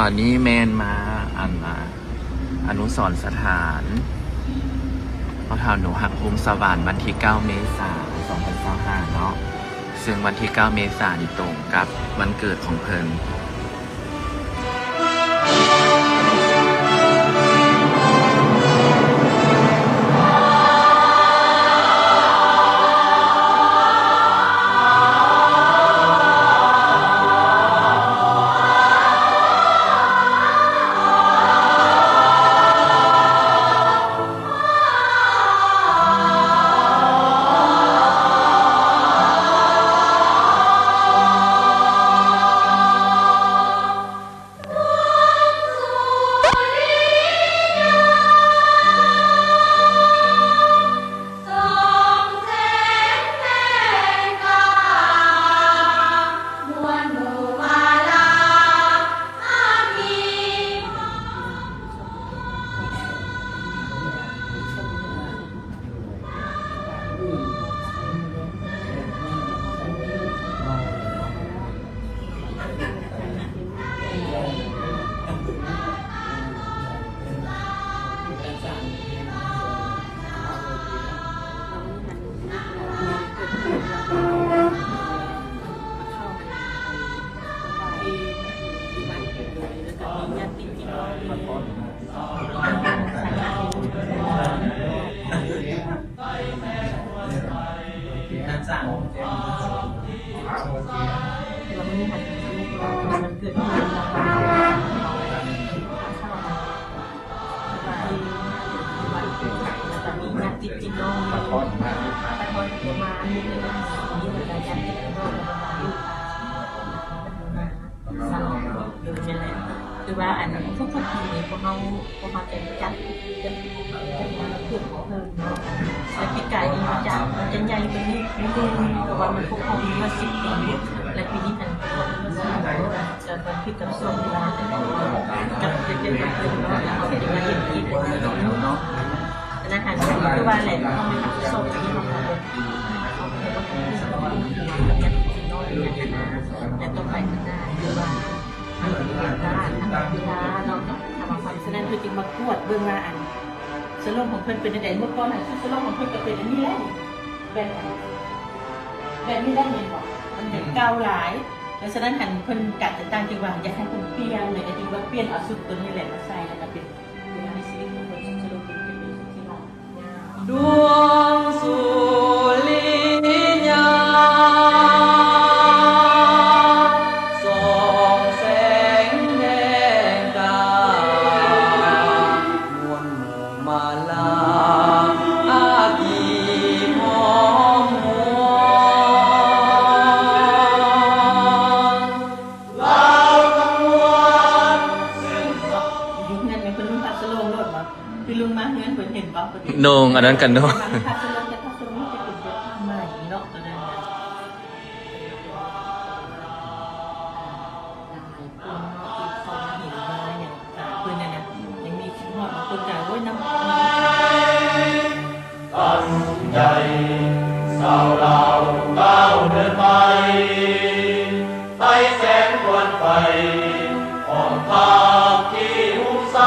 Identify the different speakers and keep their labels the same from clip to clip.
Speaker 1: ตอนนี้แมนมาอนุสรณ์สถานพระเท้าหนูหักมุมสวรรค์วันที่ 9 เมษายน 2025 เนาะซึ่งวันที่ 9 เมษายนนี่ตรงกับวันเกิดของเพิ่น
Speaker 2: คือว่าอันทุกๆปีนี้พวกเขาจะจัดเป็นวันเกิดของเพิ่มเนาะและปีกายนี้มันจะใหญ่กว่านี้นิดนึงแต่ว่ามันคงมีมา10 ปีและปีนี้มันคงมีมา10 ปีจะเป็นพิกับส่วนเวลาแต่กับเด็กๆเพิ่มเนาะแล้วเขาจะมาเห็นที่เนาะอาหารคือว่าแหละเขาไม่ทำส้มที่เขาทำเขาไม่ได้ว่าเขาไม่สามารถทำแบบนี้น้อยอย่างนี้นะแต่ต้องไปข้างหน้าคือว่าทำเวลาเราต้องทำความฉะนั้นคือจึงมากวดเบื้องว่าอันสโลมของเพื่อนเป็นยังไงเมื่อก่อนน่ะคือสโลมของเพื่อนก็เป็นอันนี้แหละแบบนี้ได้เห็นบอกมันเป็นเก่าหลายแล้วฉะนั้นหันเพื่อนกัดแต่ตั้งจริงว่าอยากให้เพื่อนเปลี่ยนเลยจริงว่าเปลี่ยนเอาสุดตัวนี้แหละมาใส่แล้วก็เป็นในชีวิตของเพื่อนสโลมเป็นที่เราดวงสุริยา
Speaker 1: โนงอันนั้นกันโนง
Speaker 3: ตั้งใจสาวเราก้าวเดินไปใต้แสงควันไฟของภาพที่หุ้มใส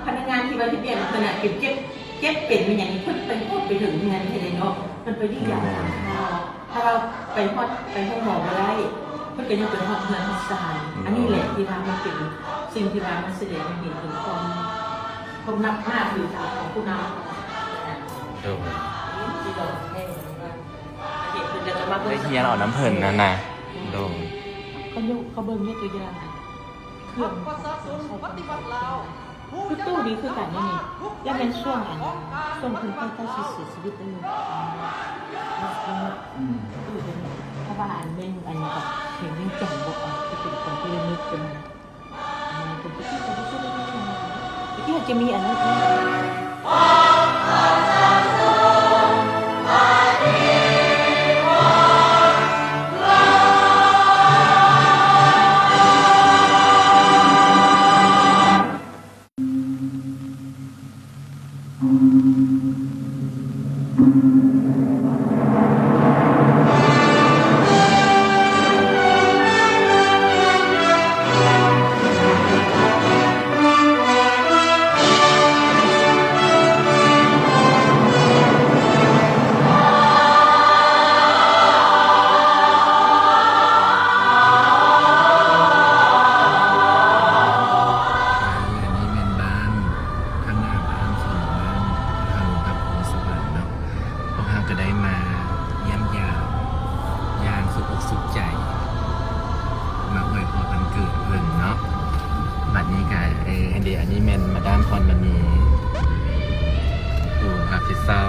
Speaker 2: พนักงานที่ว่าที่เปลี่ยนขนาดเก็บเป็นมันอย่างนี้เพิ่งไปพูดไปถึงงานที่ไหนเนาะมันไปที่อย่างถ้าเราไปห้องหมอมาได้เพิ่งก็ยังเป็นห้องเงินห้องสารอันนี้แหละที่ว่ามันเป็นสิ่งที่ว่ามันแสดงให้เห็นถึงความนับหน้าถือตาของผู้นำที่เราให้เห็นคือจะมาเบิ่ง
Speaker 1: ได้เฮียนเอาน้ำเพิ่นนั่นน่ะโดน
Speaker 2: เขาเบิ่งเนี่ยตัวอย่างเครื่องคือตู้นี้คือการนี่แล้วเป็นช่วงคุณพ่อต้องเสียชีวิตไปเลยเพราะว่าอันเบ่งอันกับเห็นเรื่องจังบอกที่เป็นคนที่นึกเป็นเป็นที่จะมีอันนั้น
Speaker 1: อันนี้เมนมาดามพรมณีดูค่ะพิซซ่า